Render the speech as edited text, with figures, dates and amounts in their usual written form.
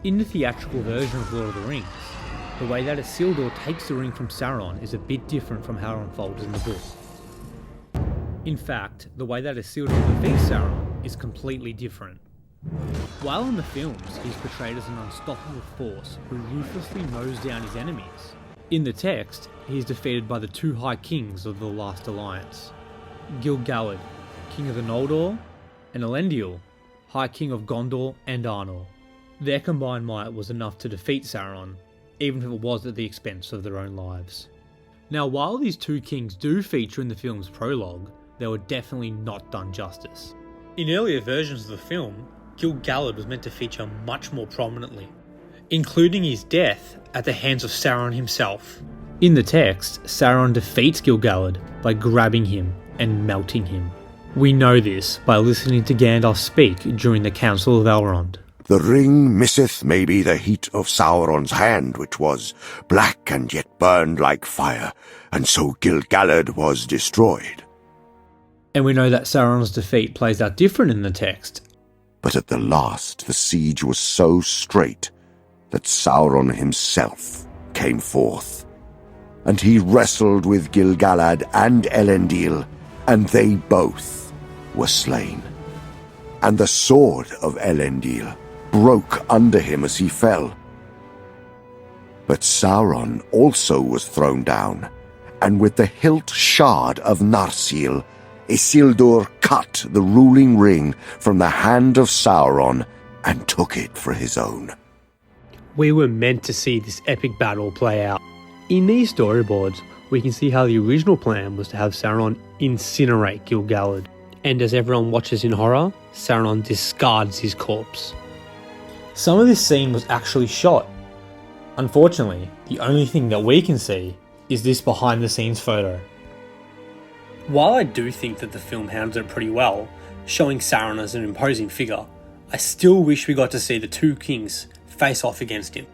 In the theatrical version of Lord of the Rings, the way that Isildur takes the ring from Sauron is a bit different from how it unfolds in the book. In fact, the way that Isildur defeats Sauron is completely different. While in the films, he's portrayed as an unstoppable force who ruthlessly mows down his enemies, in the text, he is defeated by the two High Kings of the Last Alliance, Gil-galad, King of the Noldor, and Elendil, High King of Gondor and Arnor. Their combined might was enough to defeat Sauron, even if it was at the expense of their own lives. Now, while these two kings do feature in the film's prologue, they were definitely not done justice. In earlier versions of the film, Gil-galad was meant to feature much more prominently, including his death at the hands of Sauron himself. In the text, Sauron defeats Gil-galad by grabbing him and melting him. We know this by listening to Gandalf speak during the Council of Elrond. The ring misseth maybe the heat of Sauron's hand, which was black and yet burned like fire, and so Gil-galad was destroyed. And we know that Sauron's defeat plays out different in the text. But at the last the siege was so strait that Sauron himself came forth, and he wrestled with Gil-galad and Elendil, and they both were slain. And the sword of Elendil broke under him as he fell. But Sauron also was thrown down, and with the hilt shard of Narsil, Isildur cut the ruling ring from the hand of Sauron and took it for his own. We were meant to see this epic battle play out. In these storyboards, we can see how the original plan was to have Sauron incinerate Gil-galad, and as everyone watches in horror, Sauron discards his corpse. Some of this scene was actually shot. Unfortunately, the only thing that we can see is this behind the scenes photo. While I do think that the film handled it pretty well, showing Sauron as an imposing figure, I still wish we got to see the two kings face off against him.